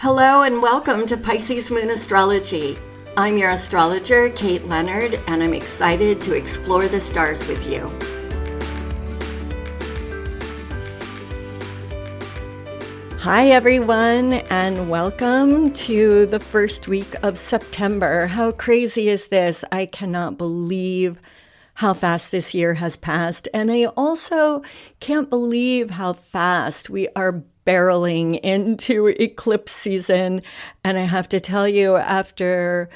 Hello and welcome to PiscesMoon Astrology. I'm your astrologer, Kate Leonard, and I'm excited to explore the stars with you. Hi everyone, and welcome to the first week of September. How crazy is this? I cannot believe how fast this year has passed, and I also can't believe how fast we are barreling into eclipse season. And I have to tell you, after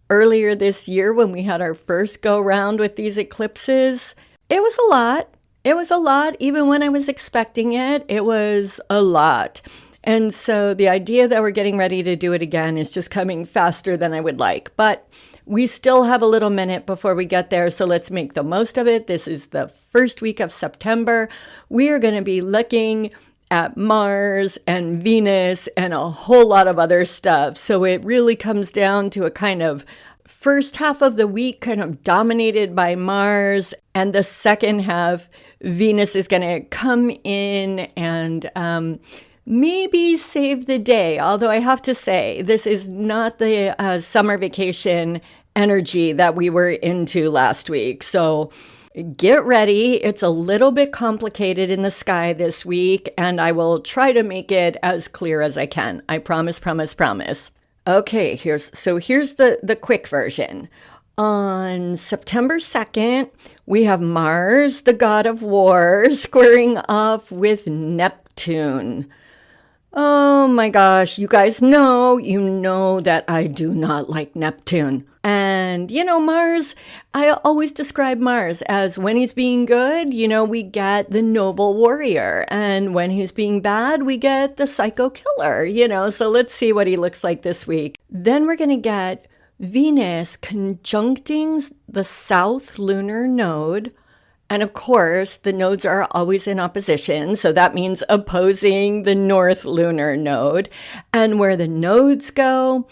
earlier this year when we had our first go round with these eclipses, it was a lot. It was a lot. Even when I was expecting it, it was a lot. And so the idea that we're getting ready to do it again is just coming faster than I would like. But we still have a little minute before we get there, so let's make the most of it. This is the first week of September. We are going to be looking at Mars and Venus and a whole lot of other stuff. So it really comes down to a kind of first half of the week kind of dominated by Mars, and the second half, Venus is going to come in and maybe save the day. Although I have to say, this is not the summer vacation energy that we were into last week. So get ready. It's a little bit complicated in the sky this week, and I will try to make it as clear as I can. I promise. Okay, here's the quick version. On September 2nd, we have Mars, the god of war, squaring off with Neptune. Oh my gosh, you guys know that I do not like Neptune. And, Mars, I always describe Mars as when he's being good, we get the noble warrior. And when he's being bad, we get the psycho killer, So let's see what he looks like this week. Then we're going to get Venus conjuncting the South Lunar Node. And of course, the nodes are always in opposition, so that means opposing the North Lunar Node. And where the nodes go,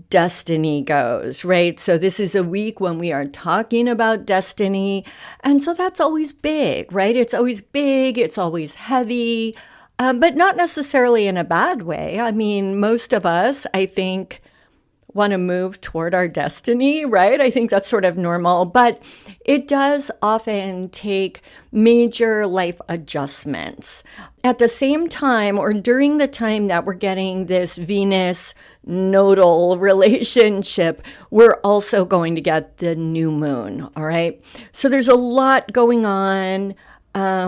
destiny goes, right? So this is a week when we are talking about destiny. And so that's always big, right? It's always big, it's always heavy, but not necessarily in a bad way. I mean, most of us, I think, want to move toward our destiny, right? I think that's sort of normal, but it does often take major life adjustments. At the same time, or during the time that we're getting this Venus nodal relationship, we're also going to get the new moon, all right? So there's a lot going on.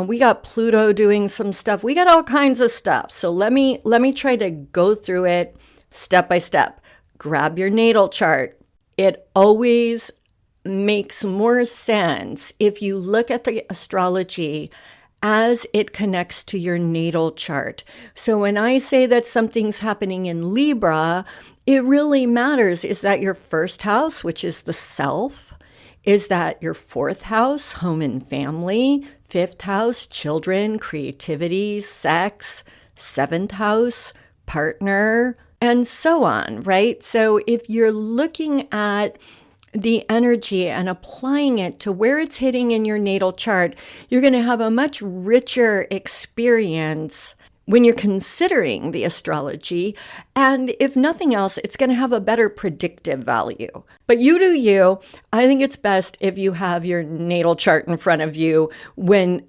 We got Pluto doing some stuff. We got all kinds of stuff. So let me try to go through it step by step. Grab your natal chart. It always makes more sense if you look at the astrology as it connects to your natal chart. So when I say that something's happening in Libra, it really matters. Is that your first house, which is the self? Is that your fourth house, home and family? Fifth house, children, creativity, sex? Seventh house, partner? And so on, right? So if you're looking at the energy and applying it to where it's hitting in your natal chart, you're going to have a much richer experience when you're considering the astrology. And if nothing else, it's going to have a better predictive value. But you do you. I think it's best if you have your natal chart in front of you when,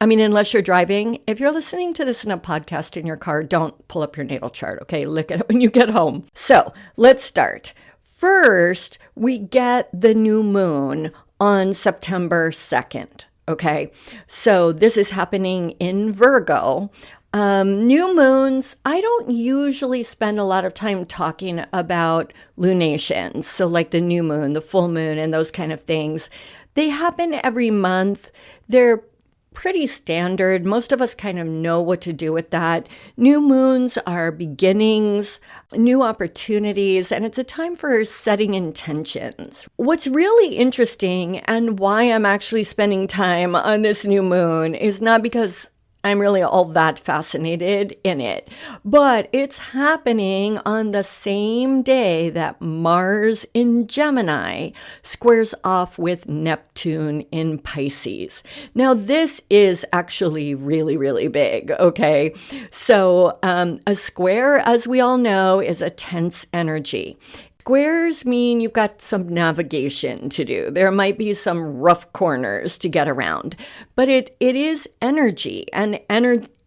unless you're driving. If you're listening to this in a podcast in your car, don't pull up your natal chart, okay? Look at it when you get home. So let's start. First, we get the new moon on September 2nd, okay? So this is happening in Virgo. New moons, I don't usually spend a lot of time talking about lunations. So like the new moon, the full moon, and those kind of things. They happen every month. They're pretty standard. Most of us kind of know what to do with that. New moons are beginnings, new opportunities, and it's a time for setting intentions. What's really interesting and why I'm actually spending time on this new moon is not because I'm really all that fascinated in it. But it's happening on the same day that Mars in Gemini squares off with Neptune in Pisces. Now, this is actually really, really big, okay? So, a square, as we all know, is a tense energy. Squares mean you've got some navigation to do. There might be some rough corners to get around, but it is energy, and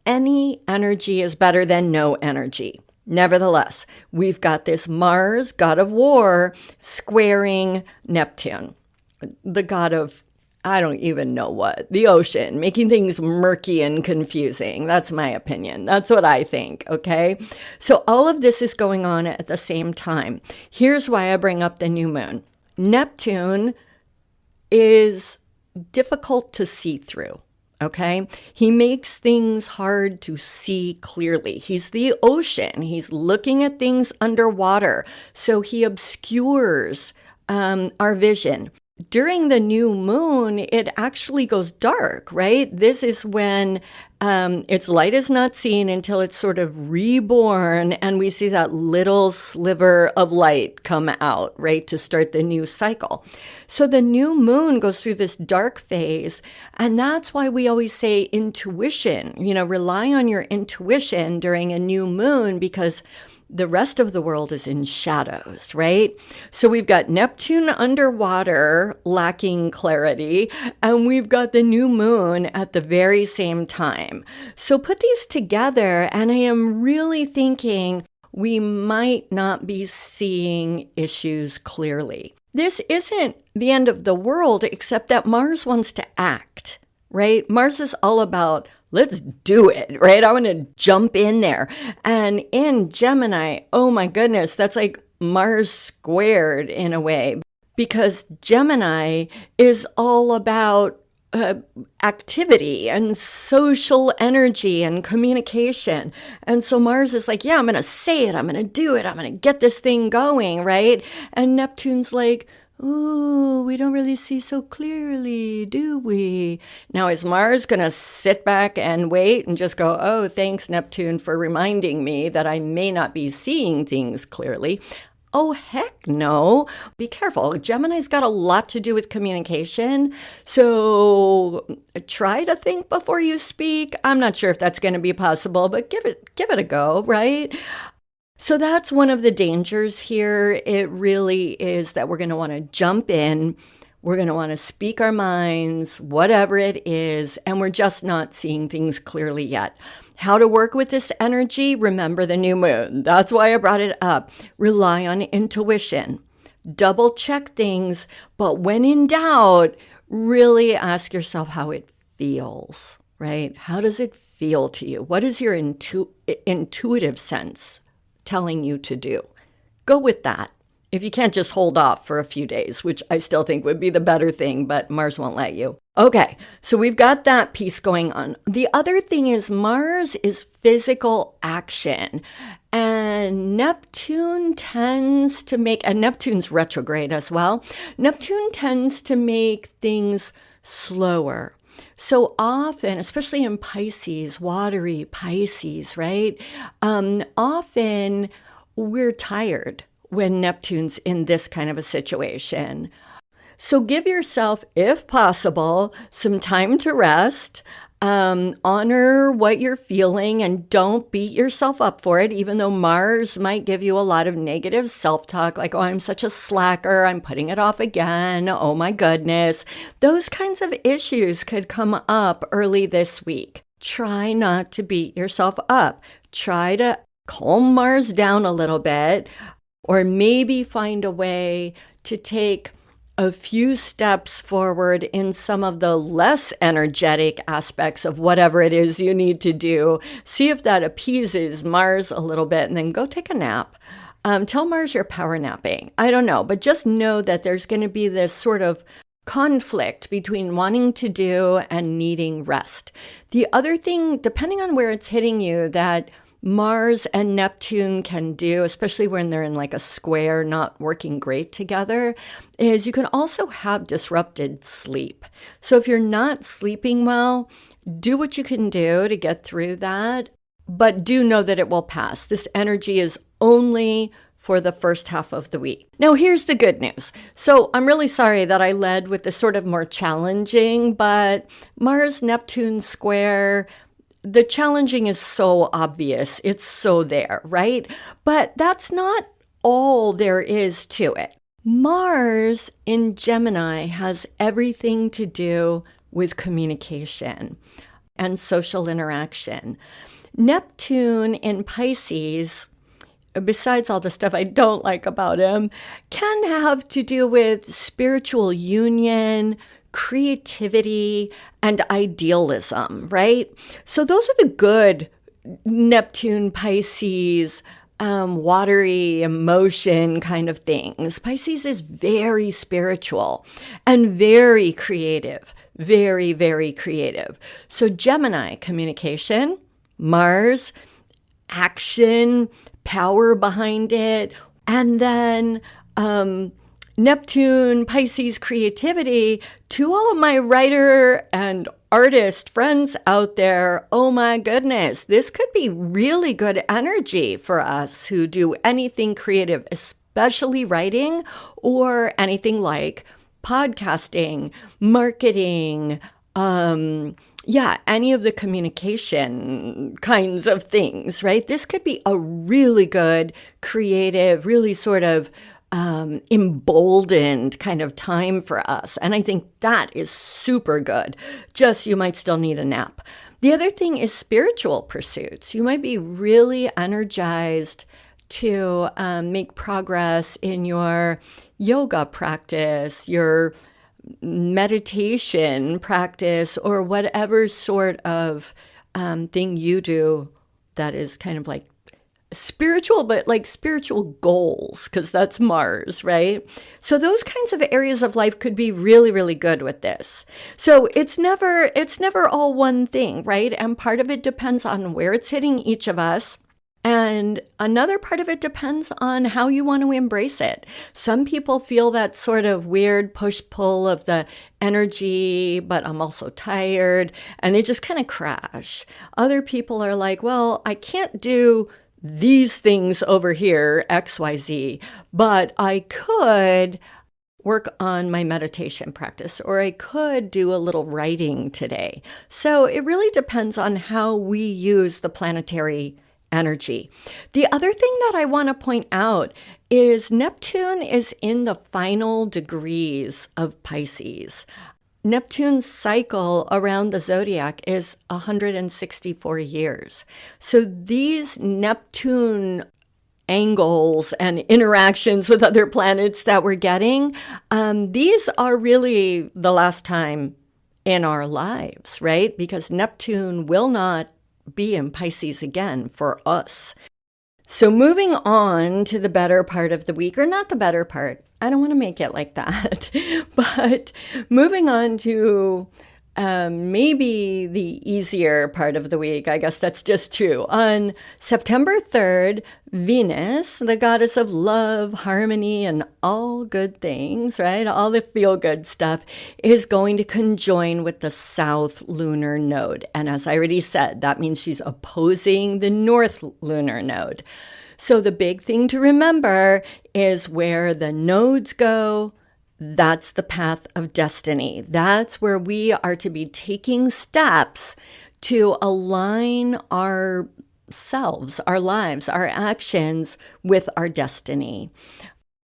any energy is better than no energy. Nevertheless, we've got this Mars, god of war, squaring Neptune, the god of I don't even know what, the ocean, making things murky and confusing. That's my opinion. That's what I think, okay? So all of this is going on at the same time. Here's why I bring up the new moon. Neptune is difficult to see through, okay? He makes things hard to see clearly. He's the ocean. He's looking at things underwater, so he obscures our vision. During the new moon, it actually goes dark, right? This is when its light is not seen until it's sort of reborn, and we see that little sliver of light come out, right, to start the new cycle. So the new moon goes through this dark phase, and that's why we always say intuition, rely on your intuition during a new moon, because the rest of the world is in shadows, right? So we've got Neptune underwater, lacking clarity, and we've got the new moon at the very same time. So put these together, and I am really thinking we might not be seeing issues clearly. This isn't the end of the world, except that Mars wants to act, right? Mars is all about let's do it, right? I want to jump in there. And in Gemini, oh my goodness, that's like Mars squared in a way, because Gemini is all about activity and social energy and communication. And so Mars is like, yeah, I'm going to say it. I'm going to do it. I'm going to get this thing going, right? And Neptune's like, ooh, we don't really see so clearly, do we? Now, is Mars going to sit back and wait and just go, oh, thanks, Neptune, for reminding me that I may not be seeing things clearly? Oh, heck no. Be careful. Gemini's got a lot to do with communication. So try to think before you speak. I'm not sure if that's going to be possible, but give it a go, right? So that's one of the dangers here. It really is that we're going to want to jump in. We're going to want to speak our minds, whatever it is, and we're just not seeing things clearly yet. How to work with this energy? Remember the new moon. That's why I brought it up. Rely on intuition. Double check things, but when in doubt, really ask yourself how it feels, right? How does it feel to you? What is your intuitive sense telling you to do? Go with that. If you can't just hold off for a few days, which I still think would be the better thing, but Mars won't let you. Okay, so we've got that piece going on. The other thing is Mars is physical action, and Neptune tends to make, and Neptune's retrograde as well, Neptune tends to make things slower. So often, especially in Pisces, watery Pisces, right? Often we're tired when Neptune's in this kind of a situation. So give yourself, if possible, some time to rest. Honor what you're feeling and don't beat yourself up for it, even though Mars might give you a lot of negative self-talk, like, oh, I'm such a slacker, I'm putting it off again, oh my goodness. Those kinds of issues could come up early this week. Try not to beat yourself up. Try to calm Mars down a little bit, or maybe find a way to take a few steps forward in some of the less energetic aspects of whatever it is you need to do. See if that appeases Mars a little bit, and then go take a nap. Tell Mars you're power napping. I don't know, but just know that there's going to be this sort of conflict between wanting to do and needing rest. The other thing, depending on where it's hitting you, that Mars and Neptune can do, especially when they're in like a square, not working great together, is you can also have disrupted sleep. So if you're not sleeping well, Do what you can do to get through that, but do know that it will pass. This energy is only for the first half of the week. Now, here's the good news. So I'm really sorry that I led with the sort of more challenging, but Mars-Neptune square, the challenging is so obvious. It's so there, right? But that's not all there is to it. Mars in Gemini has everything to do with communication and social interaction. Neptune in Pisces, besides all the stuff I don't like about him, can have to do with spiritual union, creativity, and idealism, right? So those are the good Neptune, Pisces, watery emotion kind of things. Pisces is very spiritual and very creative, very, very creative. So Gemini, communication, Mars, action, power behind it, and then Neptune, Pisces, creativity. To all of my writer and artist friends out there, oh my goodness, this could be really good energy for us who do anything creative, especially writing or anything like podcasting, marketing, any of the communication kinds of things, right? This could be a really good, creative, really sort of emboldened kind of time for us. And I think that is super good. Just you might still need a nap. The other thing is spiritual pursuits. You might be really energized to make progress in your yoga practice, your meditation practice, or whatever sort of thing you do that is kind of like spiritual, but like spiritual goals, because that's Mars, right? So those kinds of areas of life could be really, really good with this. So it's never all one thing, right? And part of it depends on where it's hitting each of us. And another part of it depends on how you want to embrace it. Some people feel that sort of weird push-pull of the energy, but I'm also tired, and they just kind of crash. Other people are like, well, I can't do these things over here, XYZ, but I could work on my meditation practice, or I could do a little writing today. So it really depends on how we use the planetary energy. The other thing that I want to point out is Neptune is in the final degrees of Pisces. Neptune's cycle around the zodiac is 164 years. So these Neptune angles and interactions with other planets that we're getting, these are really the last time in our lives, right? Because Neptune will not be in Pisces again for us. So moving on to the better part of the week, or not the better part, I don't want to make it like that, but moving on to maybe the easier part of the week. I guess that's just true. On September 3rd, Venus, the goddess of love, harmony, and all good things, right? All the feel-good stuff, is going to conjoin with the South Lunar Node. And as I already said, that means she's opposing the North Lunar Node. So the big thing to remember is where the nodes go, that's the path of destiny. That's where we are to be taking steps to align ourselves, our lives, our actions with our destiny.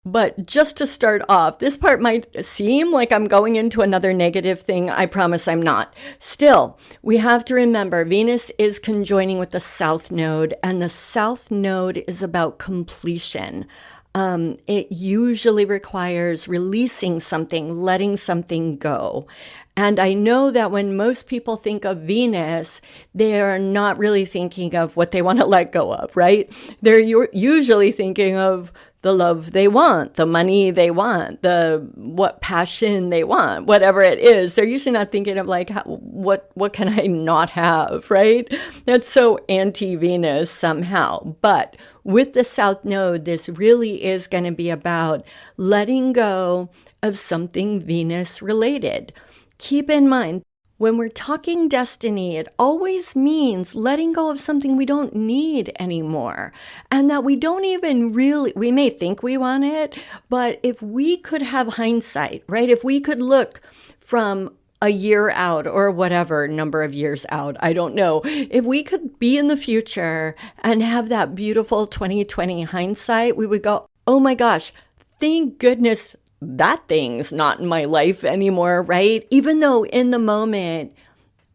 But just to start off, this part might seem like I'm going into another negative thing. I promise I'm not. Still, we have to remember Venus is conjoining with the South Node, and the South Node is about completion. It usually requires releasing something, letting something go. And I know that when most people think of Venus, they're not really thinking of what they want to let go of, right? They're usually thinking of the love they want, the money they want, what passion they want, whatever it is. They're usually not thinking of like, what can I not have, right? That's so anti-Venus somehow. But with the South Node, this really is going to be about letting go of something Venus related. Keep in mind, When we're talking destiny, it always means letting go of something we don't need anymore. And that we don't even really, we may think we want it, but if we could have hindsight, right? If we could look from a year out or whatever number of years out, I don't know. If we could be in the future and have that beautiful 2020 hindsight, we would go, oh my gosh, thank goodness that thing's not in my life anymore, right? Even though in the moment,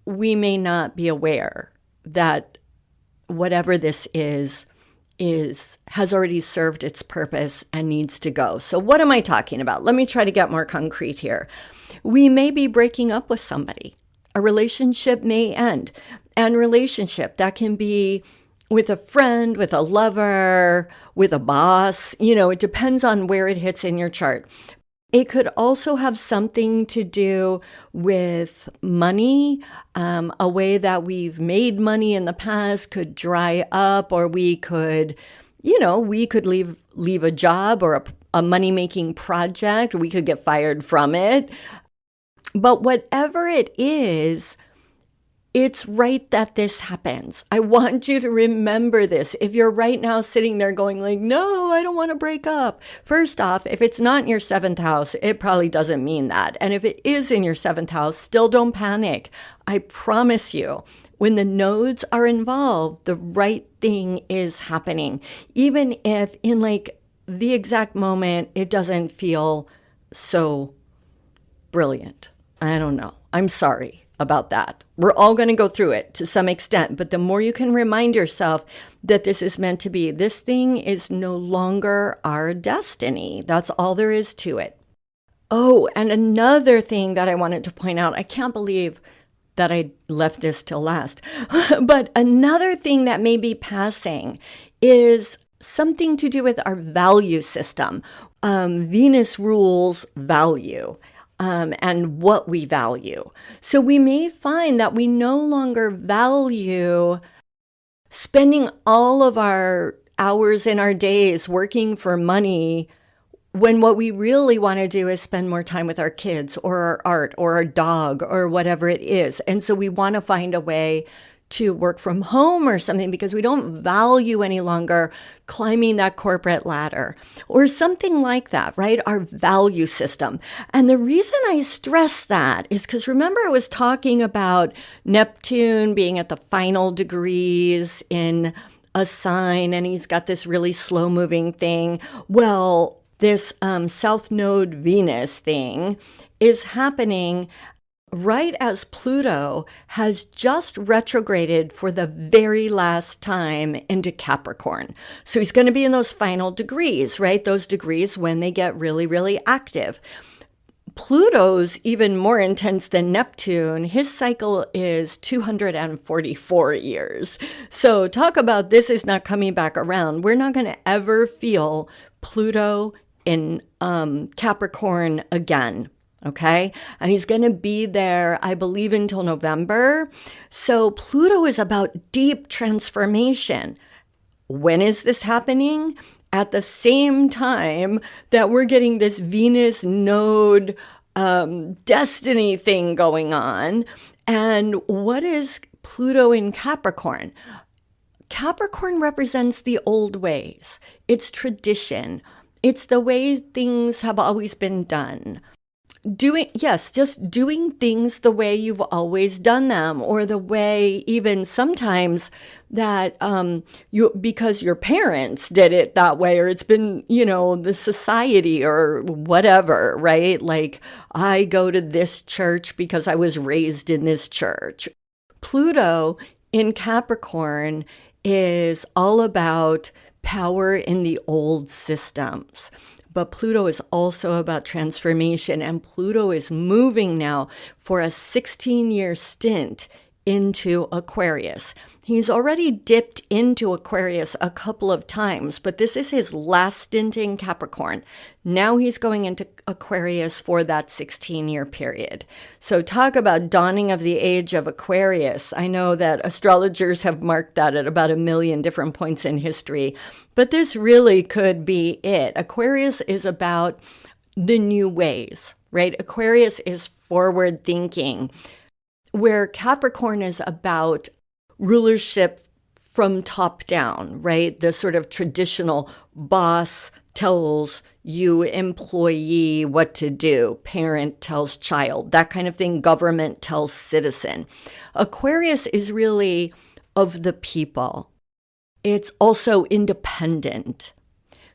we may not be aware that whatever this is has already served its purpose and needs to go. So what am I talking about? Let me try to get more concrete here. We may be breaking up with somebody. A relationship may end. And relationship, that can be with a friend, with a lover, with a boss. It depends on where it hits in your chart. It could also have something to do with money. A way that we've made money in the past could dry up, or we could leave a job or a money-making project. We could get fired from it. But whatever it is, it's right that this happens. I want you to remember this. If you're right now sitting there going like, no, I don't want to break up. First off, if it's not in your 7th house, it probably doesn't mean that. And if it is in your 7th house, still don't panic. I promise you, when the nodes are involved, the right thing is happening. Even if in like the exact moment, it doesn't feel so brilliant. I don't know. I'm sorry about that. We're all going to go through it to some extent, but the more you can remind yourself that this is meant to be, this thing is no longer our destiny. That's all there is to it. Oh, and another thing that I wanted to point out, I can't believe that I left this till last, but another thing that may be passing is something to do with our value system. Venus rules value. And what we value. So we may find that we no longer value spending all of our hours in our days working for money, when what we really want to do is spend more time with our kids or our art or our dog or whatever it is. And so we want to find a way to work from home or something because we don't value any longer climbing that corporate ladder or something like that, right? Our value system. And the reason I stress that is because remember I was talking about Neptune being at the final degrees in a sign and he's got this really slow moving thing. Well, this South Node Venus thing is happening right as Pluto has just retrograded for the very last time into Capricorn. So he's going to be in those final degrees, right? Those degrees when they get really, really active. Pluto's even more intense than Neptune. His cycle is 244 years. So talk about this is not coming back around. We're not going to ever feel Pluto in Capricorn again. Okay. And he's going to be there, I believe, until November. So Pluto is about deep transformation. When is this happening? At the same time that we're getting this Venus node destiny thing going on. And what is Pluto in Capricorn? Capricorn represents the old ways. It's tradition. It's the way things have always been done. Just doing things the way you've always done them, or the way even sometimes that because your parents did it that way, or it's been, the society or whatever, right? Like, I go to this church because I was raised in this church. Pluto in Capricorn is all about power in the old systems. But Pluto is also about transformation, and Pluto is moving now for a 16-year stint into Aquarius. He's already dipped into Aquarius a couple of times, but this is his last stint in Capricorn. Now he's going into Aquarius for that 16-year period. So talk about dawning of the age of Aquarius. I know that astrologers have marked that at about 1 million different points in history, but this really could be it. Aquarius is about the new ways, right? Aquarius is forward thinking. where Capricorn is about rulership from top down, right? The sort of traditional boss tells you, employee, what to do. Parent tells child, that kind of thing. Government tells citizen. Aquarius is really of the people. It's also independent.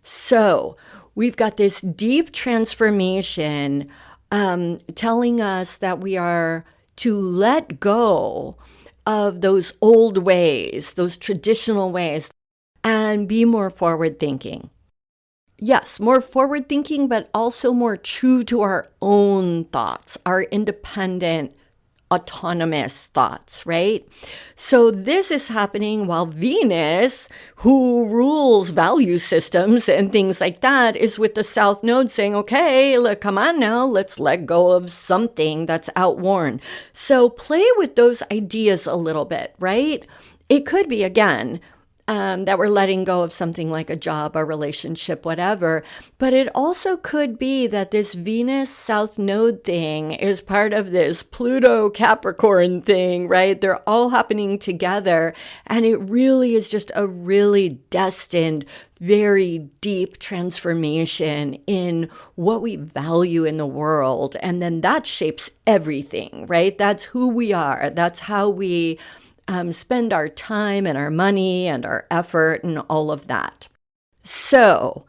So we've got this deep transformation telling us that we are to let go of those old ways, those traditional ways, and be more forward thinking. Yes, more forward thinking, but also more true to our own thoughts, our independent, autonomous thoughts, right? So this is happening while Venus, who rules value systems and things like that, is with the South Node saying, okay, look, come on now, let's let go of something that's outworn. So play with those ideas a little bit, right? It could be, again, that we're letting go of something like a job, a relationship, whatever. But it also could be that this Venus South Node thing is part of this Pluto Capricorn thing, right? They're all happening together. And it really is just a really destined, very deep transformation in what we value in the world. And then that shapes everything, right? That's who we are. That's how we spend our time and our money and our effort and all of that. So,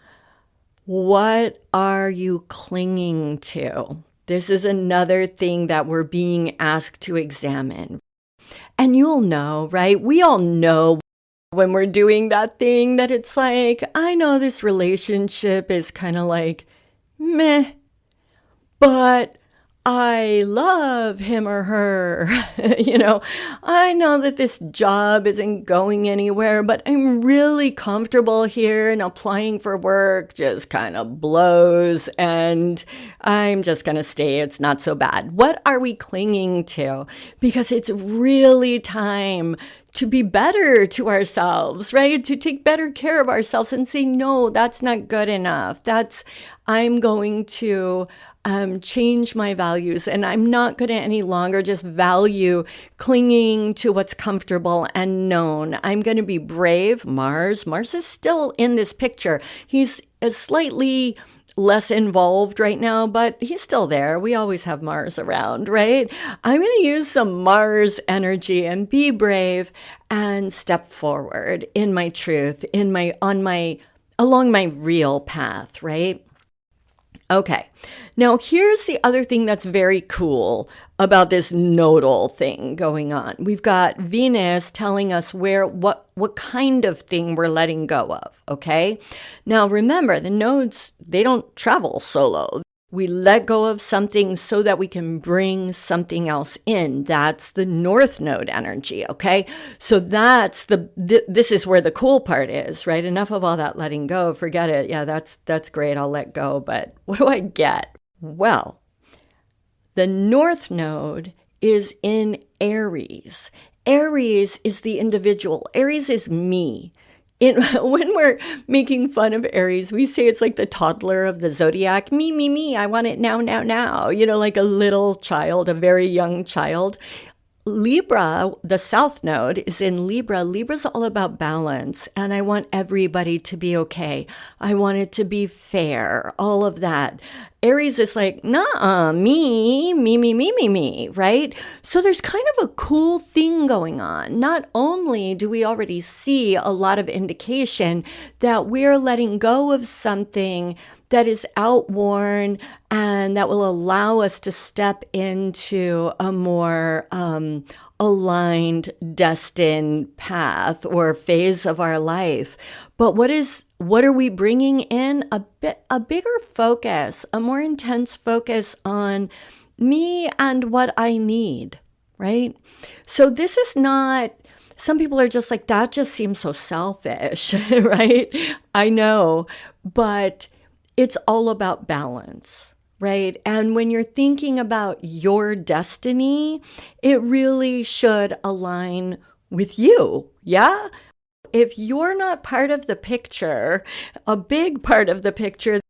what are you clinging to? This is another thing that we're being asked to examine. And you'll know, right? We all know when we're doing that thing that it's like, I know this relationship is kind of like, meh, but I love him or her. I know that this job isn't going anywhere, but I'm really comfortable here, and applying for work just kind of blows, and I'm just going to stay. It's not so bad. What are we clinging to? Because it's really time to be better to ourselves, right? To take better care of ourselves and say, no, that's not good enough. I'm going to change my values, and I'm not going to any longer just value clinging to what's comfortable and known. I'm going to be brave. Mars is still in this picture. He's slightly less involved right now, but he's still there. We always have Mars around, right? I'm going to use some Mars energy and be brave and step forward in my truth, along my real path, right? Okay, now here's the other thing that's very cool about this nodal thing going on. We've got Venus telling us what kind of thing we're letting go of, okay? Now remember, the nodes, they don't travel solo. We let go of something so that we can bring something else in. That's the North Node energy, okay? So that's this is where the cool part is, right? Enough of all that letting go, forget it. Yeah, that's great, I'll let go, but what do I get? Well, the North Node is in Aries. Aries is the individual. Aries is me. When we're making fun of Aries, we say it's like the toddler of the zodiac. Me, I want it now. Like a little child, a very young child. Libra, the South Node, is in Libra. Libra's all about balance, and I want everybody to be okay. I want it to be fair, all of that. Aries is like, nah, me, right? So there's kind of a cool thing going on. Not only do we already see a lot of indication that we're letting go of something that is outworn and that will allow us to step into a more aligned, destined path or phase of our life. But what are we bringing in? A bigger focus, a more intense focus on me and what I need, right? So this is not, some people are just like, that just seems so selfish, right? I know, but it's all about balance, right? And when you're thinking about your destiny, it really should align with you, yeah? If you're not part of the picture, a big part of the picture,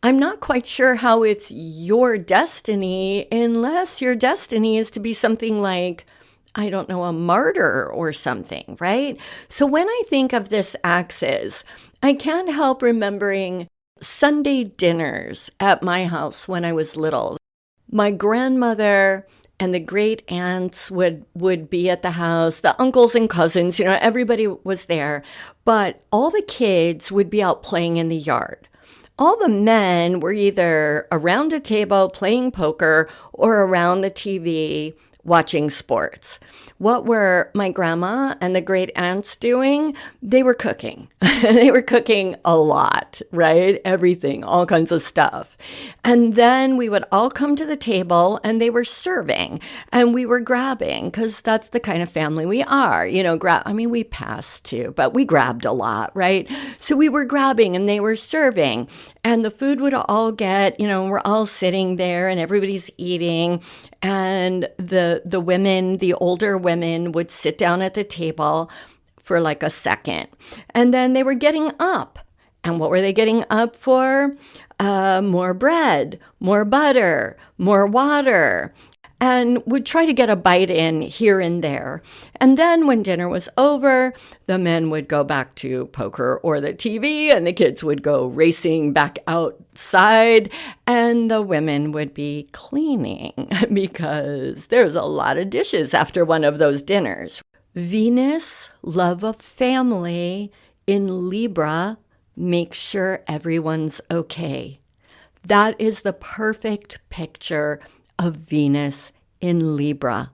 I'm not quite sure how it's your destiny unless your destiny is to be something like, I don't know, a martyr or something, right? So when I think of this axis, I can't help remembering Sunday dinners at my house when I was little. My grandmother and the great aunts would be at the house, the uncles and cousins, everybody was there, but all the kids would be out playing in the yard. All the men were either around a table playing poker or around the TV watching sports. What were my grandma and the great aunts doing? They were cooking. They were cooking a lot, right? Everything, all kinds of stuff. And then we would all come to the table and they were serving and we were grabbing because that's the kind of family we are. We passed too, but we grabbed a lot, right? So we were grabbing and they were serving and the food would all get, we're all sitting there and everybody's eating. And the women, the older women would sit down at the table for like a second. And then they were getting up. And what were they getting up for? More bread, more butter, more water. And would try to get a bite in here and there. And then when dinner was over, the men would go back to poker or the TV, and the kids would go racing back outside, and the women would be cleaning because there's a lot of dishes after one of those dinners. Venus, love of family, in Libra, make sure everyone's okay. That is the perfect picture of Venus in Libra.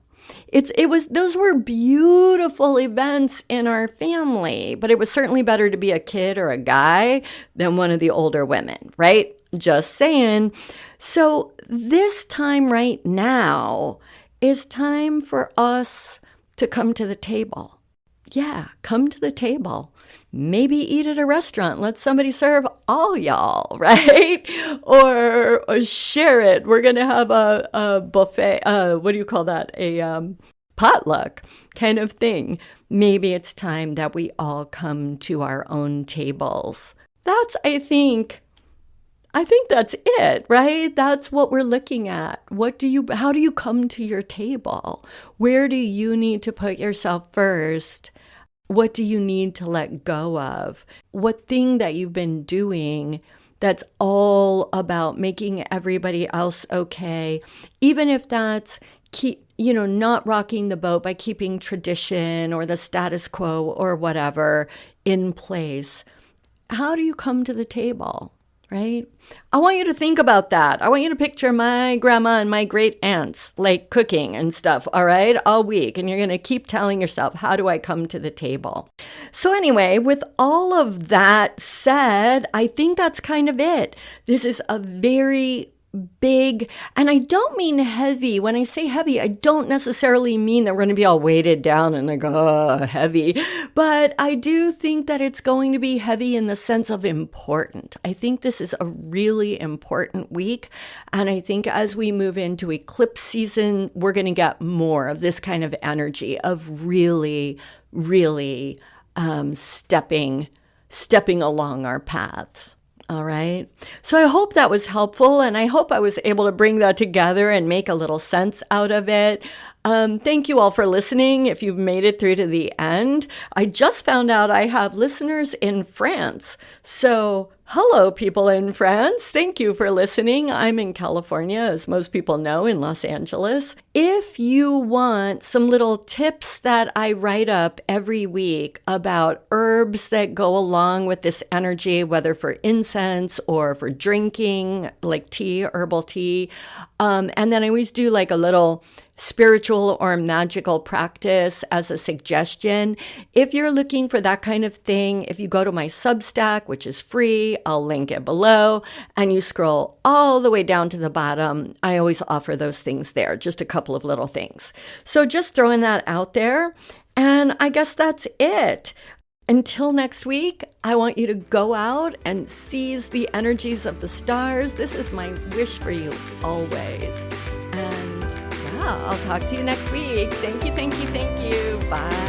Those were beautiful events in our family, but it was certainly better to be a kid or a guy than one of the older women, right? Just saying. So this time right now is time for us to come to the table. Yeah, come to the table. Maybe eat at a restaurant. Let somebody serve all y'all, right? Or share it. We're going to have a buffet. What do you call that? A potluck kind of thing. Maybe it's time that we all come to our own tables. I think that's it, right? That's what we're looking at. How do you come to your table? Where do you need to put yourself first? What do you need to let go of? What thing that you've been doing that's all about making everybody else okay, even if that's not rocking the boat by keeping tradition or the status quo or whatever in place. How do you come to the table? Right? I want you to think about that. I want you to picture my grandma and my great aunts like cooking and stuff, all right, all week. And you're going to keep telling yourself, how do I come to the table? So anyway, with all of that said, I think that's kind of it. This is a very big, and I don't mean heavy. When I say heavy, I don't necessarily mean that we're going to be all weighted down and like, heavy. But I do think that it's going to be heavy in the sense of important. I think this is a really important week. And I think as we move into eclipse season, we're going to get more of this kind of energy of really, really stepping along our paths. All right. So I hope that was helpful, and I hope I was able to bring that together and make a little sense out of it. Thank you all for listening. If you've made it through to the end, I just found out I have listeners in France. So hello, people in France. Thank you for listening. I'm in California, as most people know, in Los Angeles. If you want some little tips that I write up every week about herbs that go along with this energy, whether for incense or for drinking, like tea, herbal tea, and then I always do like a little spiritual or magical practice as a suggestion. If you're looking for that kind of thing, if you go to my Substack, which is free, I'll link it below, and you scroll all the way down to the bottom, I always offer those things there, just a couple of little things. So just throwing that out there, and I guess that's it. Until next week, I want you to go out and seize the energies of the stars. This is my wish for you always. And I'll talk to you next week. Thank you. Bye.